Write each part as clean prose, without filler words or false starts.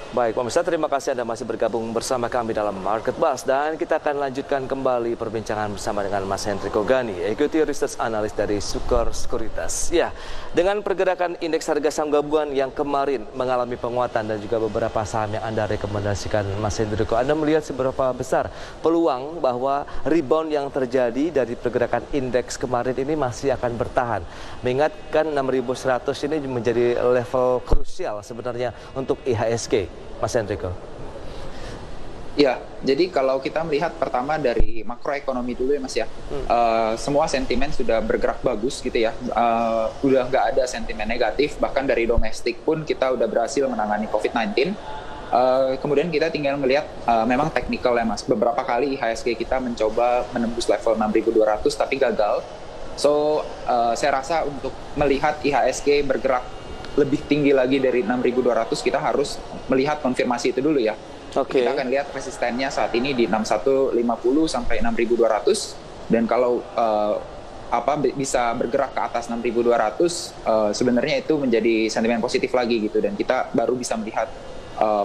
Baik, pemirsa, terima kasih Anda masih bergabung bersama kami dalam Market Buzz, dan kita akan lanjutkan kembali perbincangan bersama dengan Mas Hendriko Gani, Equity Research Analyst dari Sukor Sekuritas. Ya, dengan pergerakan indeks harga saham gabungan yang kemarin mengalami penguatan dan juga beberapa saham yang Anda rekomendasikan, Mas Hendriko, Anda melihat seberapa besar peluang bahwa rebound yang terjadi dari pergerakan indeks kemarin ini masih akan bertahan, mengingatkan 6.100 ini menjadi level krusial sebenarnya untuk IHSG. Mas Enrico. Ya, jadi kalau kita melihat pertama dari makroekonomi dulu ya Mas ya, semua sentimen sudah bergerak bagus gitu ya, udah nggak ada sentimen negatif, bahkan dari domestik pun kita udah berhasil menangani COVID-19. Kemudian kita tinggal melihat memang teknikal ya Mas, beberapa kali IHSG kita mencoba menembus level 6.200 tapi gagal. So, saya rasa untuk melihat IHSG bergerak lebih tinggi lagi dari 6.200, kita harus melihat konfirmasi itu dulu ya. Oke. Kita akan lihat resistennya saat ini di 6150 sampai 6.200, dan kalau bisa bergerak ke atas 6.200, sebenarnya itu menjadi sentimen positif lagi gitu, dan kita baru bisa melihat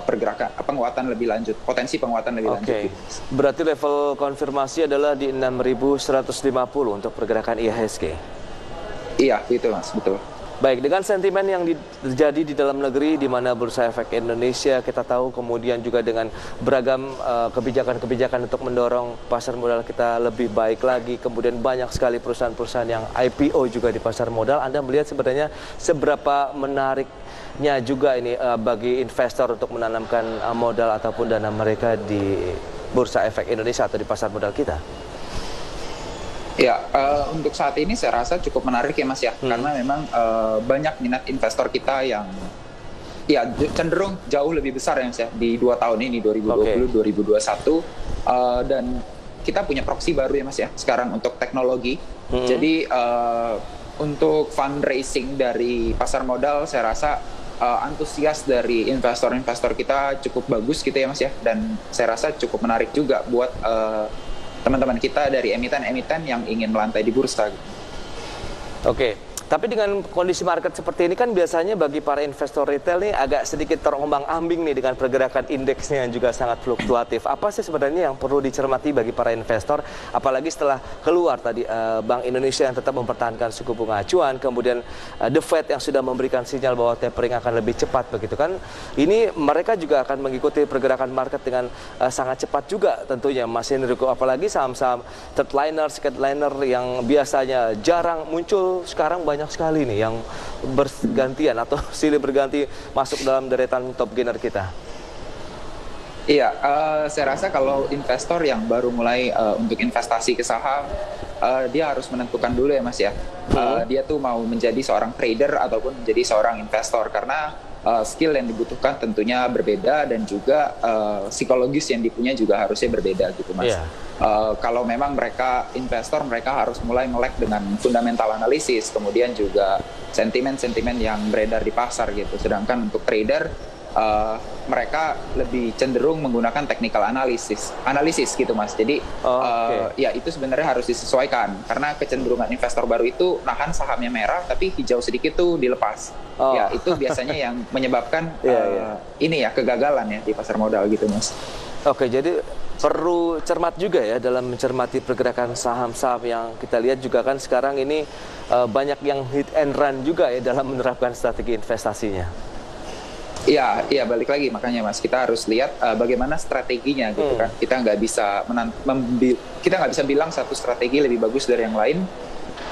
pergerakan penguatan lebih lanjut, potensi penguatan lebih lanjut. Gitu. Berarti level konfirmasi adalah di 6.150 untuk pergerakan IHSG. Iya, itu Mas, betul. Baik, dengan sentimen yang terjadi di dalam negeri, di mana Bursa Efek Indonesia kita tahu, kemudian juga dengan beragam kebijakan-kebijakan untuk mendorong pasar modal kita lebih baik lagi, kemudian banyak sekali perusahaan-perusahaan yang IPO juga di pasar modal, Anda melihat sebenarnya seberapa menariknya juga ini bagi investor untuk menanamkan modal ataupun dana mereka di Bursa Efek Indonesia atau di pasar modal kita? Ya, untuk saat ini saya rasa cukup menarik ya Mas ya, karena memang banyak minat investor kita yang ya cenderung jauh lebih besar ya Mas ya, di 2 tahun ini, 2020, 2021, dan kita punya proxy baru ya Mas ya, sekarang untuk teknologi. Jadi untuk fundraising dari pasar modal, saya rasa antusias dari investor-investor kita cukup bagus gitu ya Mas ya, dan saya rasa cukup menarik juga buat teman-teman kita dari emiten-emiten yang ingin melantai di bursa. Oke. Tapi dengan kondisi market seperti ini kan biasanya bagi para investor retail nih agak sedikit terombang-ambing nih dengan pergerakan indeksnya yang juga sangat fluktuatif. Apa sih sebenarnya yang perlu dicermati bagi para investor, apalagi setelah keluar tadi Bank Indonesia yang tetap mempertahankan suku bunga acuan, kemudian The Fed yang sudah memberikan sinyal bahwa tapering akan lebih cepat begitu kan. Ini mereka juga akan mengikuti pergerakan market dengan sangat cepat juga tentunya Mas Hendriko, apalagi saham-saham third liner, second liner yang biasanya jarang muncul sekarang banyak sekali nih yang bergantian atau silih berganti masuk dalam deretan top gainer kita. Iya, saya rasa kalau investor yang baru mulai untuk investasi ke saham, dia harus menentukan dulu ya Mas ya, dia tuh mau menjadi seorang trader ataupun menjadi seorang investor, karena skill yang dibutuhkan tentunya berbeda, dan juga psikologis yang dipunya juga harusnya berbeda gitu Mas. Kalau memang mereka investor, mereka harus mulai melek dengan fundamental analisis, kemudian juga sentimen-sentimen yang beredar di pasar gitu. Sedangkan untuk trader, mereka lebih cenderung menggunakan technical analisis gitu Mas. Jadi ya itu sebenarnya harus disesuaikan, karena kecenderungan investor baru itu nahan sahamnya merah tapi hijau sedikit tuh dilepas. Ya itu biasanya yang menyebabkan ini ya kegagalan ya di pasar modal gitu Mas. Oke, jadi perlu cermat juga ya dalam mencermati pergerakan saham-saham yang kita lihat juga kan sekarang ini banyak yang hit and run juga ya dalam menerapkan strategi investasinya. Iya, balik lagi makanya Mas, kita harus lihat bagaimana strateginya gitu kan. Kita nggak bisa bilang satu strategi lebih bagus dari yang lain.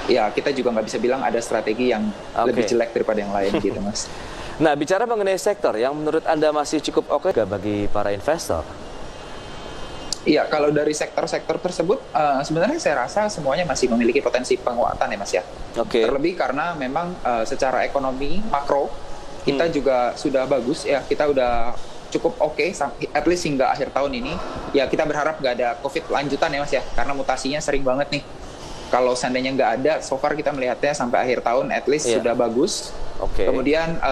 Ya, kita juga nggak bisa bilang ada strategi yang lebih jelek daripada yang lain gitu Mas. Nah, bicara mengenai sektor yang menurut Anda masih cukup oke bagi para investor? Iya, kalau dari sektor-sektor tersebut, sebenarnya saya rasa semuanya masih memiliki potensi penguatan ya Mas ya. Terlebih karena memang secara ekonomi makro, kita juga sudah bagus ya, kita udah cukup oke, at least hingga akhir tahun ini. Ya kita berharap nggak ada COVID lanjutan ya Mas ya, karena mutasinya sering banget nih. Kalau seandainya nggak ada, so far kita melihatnya sampai akhir tahun at least sudah bagus. Kemudian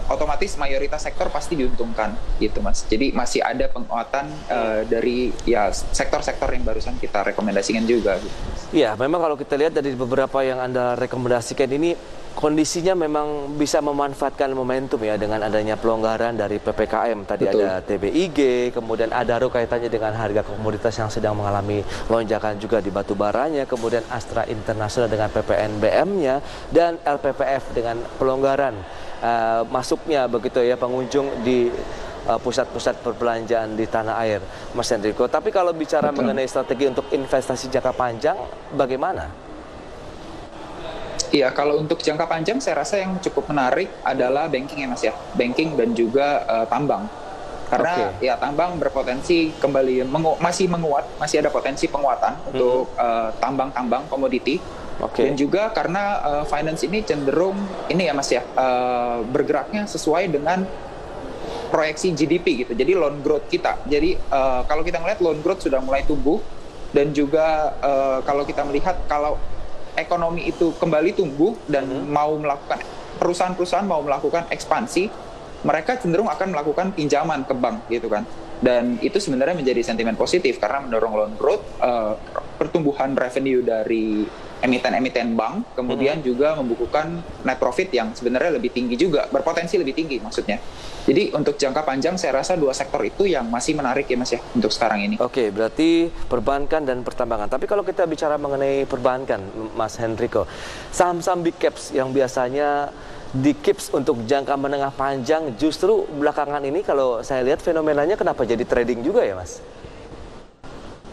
otomatis mayoritas sektor pasti diuntungkan gitu Mas. Jadi masih ada penguatan dari ya sektor-sektor yang barusan kita rekomendasikan juga gitu. Iya, memang kalau kita lihat dari beberapa yang Anda rekomendasikan ini kondisinya memang bisa memanfaatkan momentum ya dengan adanya pelonggaran dari PPKM. Tadi Betul. ada TBIG, kemudian Adaro kaitannya dengan harga komoditas yang sedang mengalami lonjakan juga di batu baranya, kemudian Astra International dengan PPNBM-nya, dan LPPF dengan pelonggaran masuknya begitu ya pengunjung di pusat-pusat perbelanjaan di tanah air, Mas Hendriko. Tapi kalau bicara mengenai strategi untuk investasi jangka panjang, bagaimana? Iya, kalau untuk jangka panjang saya rasa yang cukup menarik adalah banking ya Mas ya. Banking dan juga tambang. Karena ya tambang berpotensi kembali masih menguat, masih ada potensi penguatan untuk tambang-tambang komoditi. Dan juga karena finance ini cenderung ini ya Mas ya, bergeraknya sesuai dengan proyeksi GDP gitu. Jadi loan growth kita. Jadi kalau kita melihat loan growth sudah mulai tumbuh, dan juga kalau kita melihat kalau ekonomi itu kembali tumbuh dan mau melakukan perusahaan-perusahaan mau melakukan ekspansi, mereka cenderung akan melakukan pinjaman ke bank gitu kan. Dan itu sebenarnya menjadi sentimen positif karena mendorong loan growth, pertumbuhan revenue dari emiten-emiten bank, kemudian juga membukukan net profit yang sebenarnya lebih tinggi juga, berpotensi lebih tinggi maksudnya. Jadi untuk jangka panjang saya rasa dua sektor itu yang masih menarik ya Mas ya untuk sekarang ini. Oke, berarti perbankan dan pertambangan. Tapi kalau kita bicara mengenai perbankan, Mas Hendriko, saham-saham big caps yang biasanya di keeps untuk jangka menengah panjang, justru belakangan ini kalau saya lihat fenomenanya kenapa jadi trading juga ya Mas?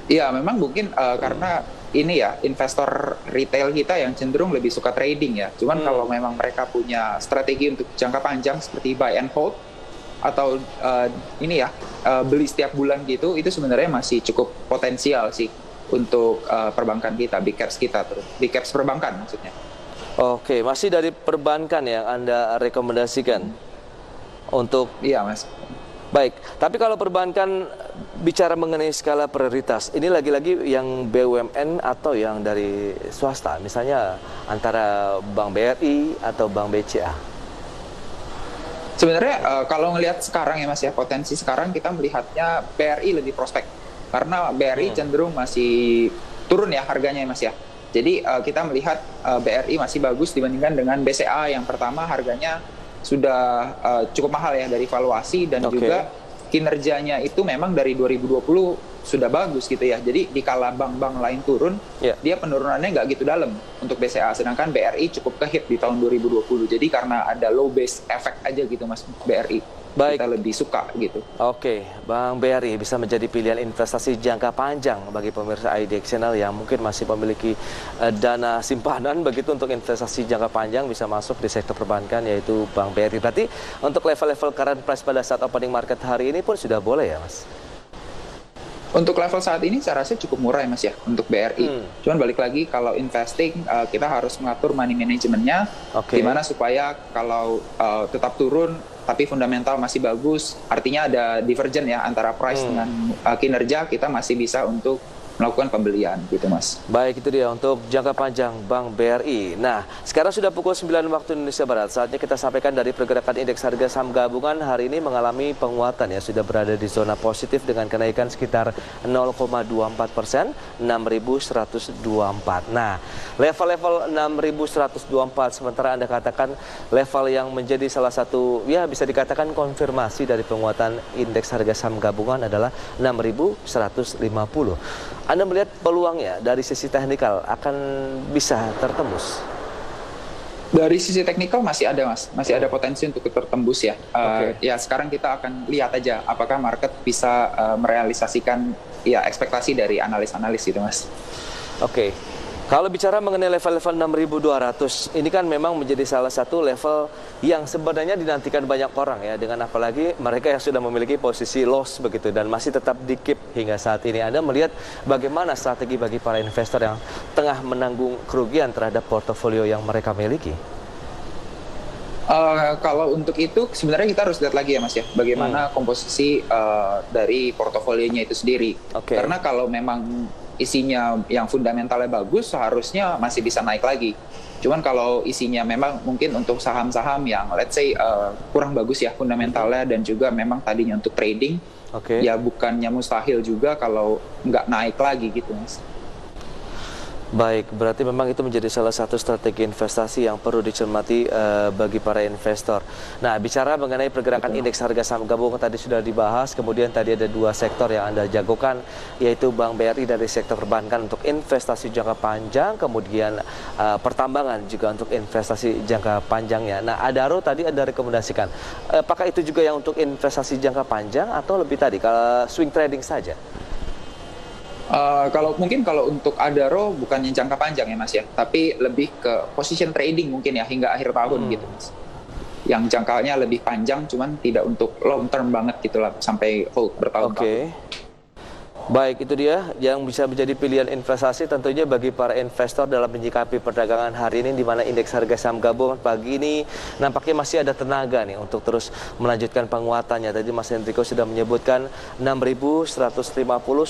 Iya, memang mungkin karena ini ya investor retail kita yang cenderung lebih suka trading ya. Cuman kalau memang mereka punya strategi untuk jangka panjang seperti buy and hold atau ini ya beli setiap bulan gitu, itu sebenarnya masih cukup potensial sih untuk perbankan kita, big caps kita terus, big caps perbankan maksudnya. Oke, masih dari perbankan yang Anda rekomendasikan untuk? Iya Mas. Baik, tapi kalau perbankan bicara mengenai skala prioritas, ini lagi-lagi yang BUMN atau yang dari swasta, misalnya antara Bank BRI atau Bank BCA? Sebenarnya kalau ngelihat sekarang ya Mas ya, potensi sekarang kita melihatnya BRI lebih prospek. Karena BRI cenderung masih turun ya harganya ya Mas ya. Jadi kita melihat BRI masih bagus dibandingkan dengan BCA yang pertama harganya sudah cukup mahal ya dari valuasi, dan juga kinerjanya itu memang dari 2020 sudah bagus gitu ya. Jadi dikala bank-bank lain turun, dia penurunannya nggak gitu dalam untuk BCA, sedangkan BRI cukup kehit di tahun 2020. Jadi karena ada low base effect aja gitu Mas, BRI. Baik. Kita lebih suka gitu. Oke, Bang BRI bisa menjadi pilihan investasi jangka panjang bagi pemirsa IDX Channel yang mungkin masih memiliki dana simpanan begitu untuk investasi jangka panjang, bisa masuk di sektor perbankan yaitu Bang BRI. Berarti untuk level-level current price pada saat opening market hari ini pun sudah boleh ya Mas? Untuk level saat ini saya rasa cukup murah ya Mas ya untuk BRI. Cuman balik lagi kalau investing kita harus mengatur money manajemennya gimana supaya kalau tetap turun tapi fundamental masih bagus, artinya ada divergen ya antara price dengan kinerja, kita masih bisa untuk melakukan pembelian gitu Mas. Baik, itu dia untuk jangka panjang Bank BRI. Nah, sekarang sudah pukul 9 waktu Indonesia Barat. Saatnya kita sampaikan dari pergerakan indeks harga saham gabungan hari ini mengalami penguatan ya, sudah berada di zona positif dengan kenaikan sekitar 0,24%, 6.124. Nah, level-level 6.124 sementara Anda katakan level yang menjadi salah satu ya bisa dikatakan konfirmasi dari penguatan indeks harga saham gabungan adalah 6.150. Anda melihat peluangnya dari sisi teknikal akan bisa tertembus? Dari sisi teknikal masih ada Mas, masih ada potensi untuk tertembus ya. Ya sekarang kita akan lihat aja apakah market bisa merealisasikan ya ekspektasi dari analis-analis gitu Mas. Oke. Kalau bicara mengenai level-level 6.200, ini kan memang menjadi salah satu level yang sebenarnya dinantikan banyak orang ya, dengan apalagi mereka yang sudah memiliki posisi loss begitu dan masih tetap di keep hingga saat ini. Anda melihat bagaimana strategi bagi para investor yang tengah menanggung kerugian terhadap portofolio yang mereka miliki? Kalau untuk itu sebenarnya kita harus lihat lagi ya Mas ya, bagaimana komposisi dari portofolionya itu sendiri. Karena kalau memang isinya yang fundamentalnya bagus, seharusnya masih bisa naik lagi. Cuman kalau isinya memang mungkin untuk saham-saham yang let's say kurang bagus ya fundamentalnya dan juga memang tadinya untuk trading, ya bukannya mustahil juga kalau nggak naik lagi gitu Mas. Baik, berarti memang itu menjadi salah satu strategi investasi yang perlu dicermati bagi para investor. Nah, bicara mengenai pergerakan Betul. indeks harga saham gabungan tadi sudah dibahas, kemudian tadi ada dua sektor yang Anda jagokan, yaitu Bank BRI dari sektor perbankan untuk investasi jangka panjang, kemudian pertambangan juga untuk investasi jangka panjangnya. Nah, Adaro tadi Anda rekomendasikan, apakah itu juga yang untuk investasi jangka panjang atau lebih tadi kalau swing trading saja? Kalau untuk Adaro bukannya jangka panjang ya Mas ya, tapi lebih ke position trading mungkin ya hingga akhir tahun gitu Mas. Yang jangkanya lebih panjang, cuman tidak untuk long term banget gitu lah sampai hold bertahun-tahun. Oke. Baik, itu dia yang bisa menjadi pilihan investasi tentunya bagi para investor dalam menyikapi perdagangan hari ini, di mana indeks harga saham gabungan pagi ini nampaknya masih ada tenaga nih untuk terus melanjutkan penguatannya. Tadi Mas Hendriko sudah menyebutkan 6.150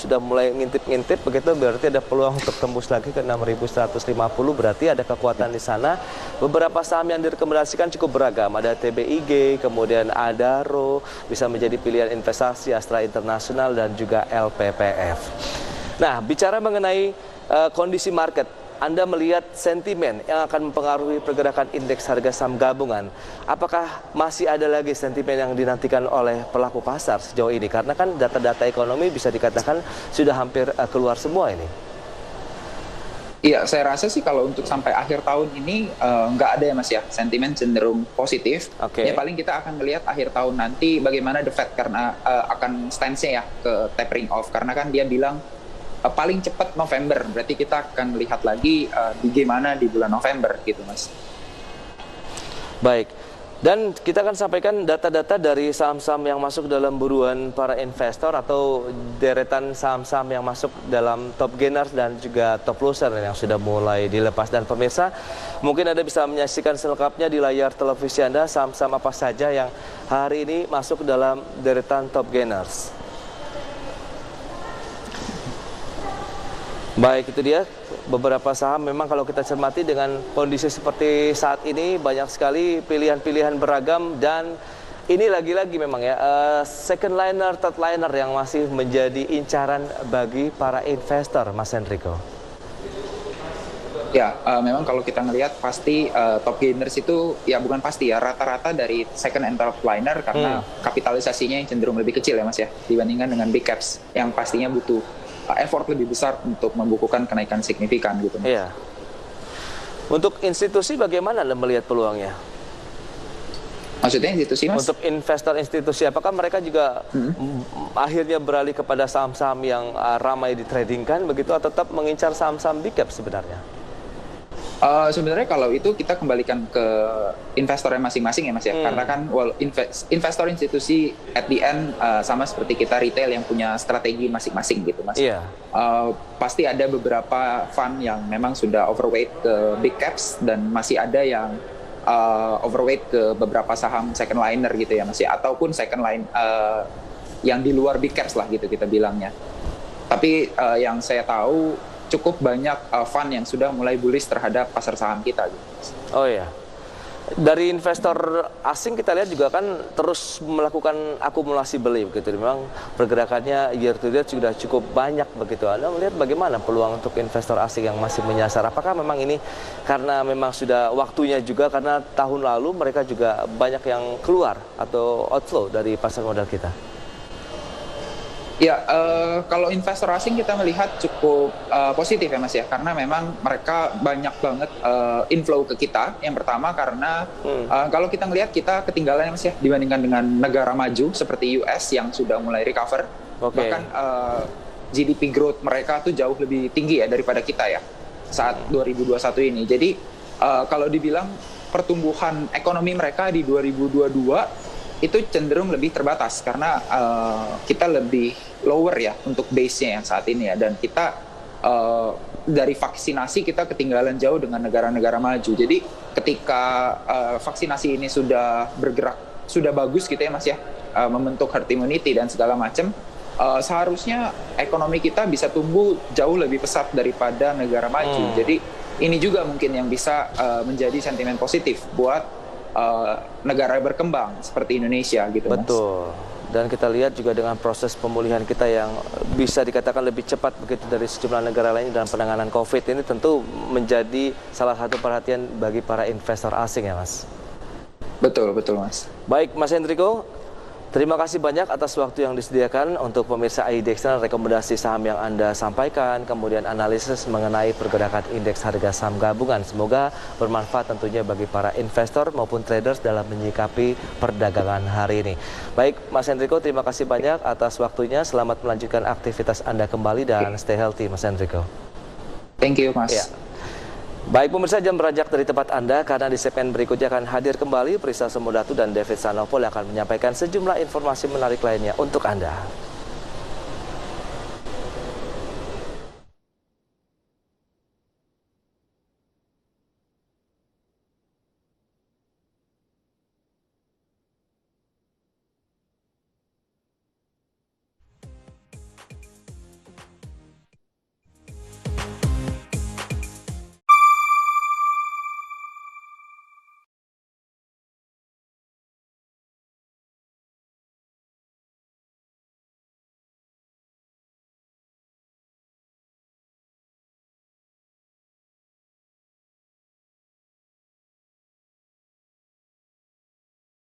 sudah mulai ngintip-ngintip, begitu berarti ada peluang untuk tembus lagi ke 6.150, berarti ada kekuatan di sana. Beberapa saham yang direkomendasikan cukup beragam, ada TBIG, kemudian Adaro, bisa menjadi pilihan investasi, Astra International dan juga LPP. Nah, bicara mengenai kondisi market, Anda melihat sentimen yang akan mempengaruhi pergerakan indeks harga saham gabungan. Apakah masih ada lagi sentimen yang dinantikan oleh pelaku pasar sejauh ini? Karena kan data-data ekonomi bisa dikatakan sudah hampir keluar semua ini. Iya, saya rasa sih kalau untuk sampai akhir tahun ini nggak ada ya Mas ya, sentimen cenderung positif. Oke. Ya paling kita akan melihat akhir tahun nanti bagaimana The Fed karena akan stance-nya ya ke tapering off. Karena kan dia bilang paling cepat November, berarti kita akan lihat lagi bagaimana di bulan November gitu Mas. Baik. Dan kita akan sampaikan data-data dari saham-saham yang masuk dalam buruan para investor atau deretan saham-saham yang masuk dalam top gainers dan juga top loser yang sudah mulai dilepas. Dan pemirsa, mungkin Anda bisa menyaksikan selengkapnya di layar televisi Anda saham-saham apa saja yang hari ini masuk dalam deretan top gainers. Baik, itu dia beberapa saham. Memang kalau kita cermati dengan kondisi seperti saat ini, banyak sekali pilihan-pilihan beragam, dan ini lagi-lagi memang ya second liner, third liner yang masih menjadi incaran bagi para investor, Mas Hendriko. Ya, memang kalau kita ngelihat pasti top gainers itu ya bukan pasti ya, rata-rata dari second and third liner karena kapitalisasinya yang cenderung lebih kecil ya Mas ya, dibandingkan dengan big caps yang pastinya butuh effort lebih besar untuk membukukan kenaikan signifikan gitu. Iya. Untuk institusi bagaimana Anda melihat peluangnya? Maksudnya institusi Mas? Untuk investor institusi, apakah mereka juga akhirnya beralih kepada saham-saham yang ramai ditradingkan begitu, atau tetap mengincar saham-saham big cap sebenarnya? Sebenarnya kalau itu kita kembalikan ke investornya masing-masing ya Mas ya, karena kan investor institusi at the end sama seperti kita retail yang punya strategi masing-masing gitu Mas. Iya. Pasti ada beberapa fund yang memang sudah overweight ke big caps dan masih ada yang overweight ke beberapa saham second liner gitu ya Mas ya, ataupun second line yang di luar big caps lah gitu kita bilangnya. Tapi yang saya tahu cukup banyak fund yang sudah mulai bullish terhadap pasar saham kita gitu. Oh iya. Dari investor asing kita lihat juga kan terus melakukan akumulasi beli begitu. Memang pergerakannya year to date sudah cukup banyak begitu. Anda melihat bagaimana peluang untuk investor asing yang masih menyasar? Apakah memang ini karena memang sudah waktunya juga, karena tahun lalu mereka juga banyak yang keluar atau outflow dari pasar modal kita? Ya, kalau investor asing kita melihat cukup positif ya Mas ya, karena memang mereka banyak banget inflow ke kita. Yang pertama karena kalau kita melihat kita ketinggalan ya Mas ya, dibandingkan dengan negara maju seperti US yang sudah mulai recover. Okay. Bahkan GDP growth mereka tuh jauh lebih tinggi ya daripada kita ya saat 2021 ini. Jadi kalau dibilang pertumbuhan ekonomi mereka di 2022 itu cenderung lebih terbatas karena kita lebih lower ya untuk base-nya yang saat ini ya, dan kita dari vaksinasi kita ketinggalan jauh dengan negara-negara maju. Jadi ketika vaksinasi ini sudah bergerak, sudah bagus gitu ya Mas ya, membentuk herd immunity dan segala macam, seharusnya ekonomi kita bisa tumbuh jauh lebih pesat daripada negara maju. Jadi ini juga mungkin yang bisa menjadi sentimen positif buat negara berkembang seperti Indonesia gitu Mas. Betul. Dan kita lihat juga dengan proses pemulihan kita yang bisa dikatakan lebih cepat begitu dari sejumlah negara lain dalam penanganan COVID ini tentu menjadi salah satu perhatian bagi para investor asing ya Mas. Betul, betul Mas. Baik Mas Hendriko, terima kasih banyak atas waktu yang disediakan untuk pemirsa IDX dan rekomendasi saham yang Anda sampaikan, kemudian analisis mengenai pergerakan indeks harga saham gabungan. Semoga bermanfaat tentunya bagi para investor maupun traders dalam menyikapi perdagangan hari ini. Baik Mas Hendriko, terima kasih banyak atas waktunya. Selamat melanjutkan aktivitas Anda kembali dan stay healthy Mas Hendriko. Thank you Mas. Ya. Baik pemirsa, jam beranjak dari tempat Anda karena di segmen berikutnya akan hadir kembali Prisa Semudatu dan David Sanopol yang akan menyampaikan sejumlah informasi menarik lainnya untuk Anda.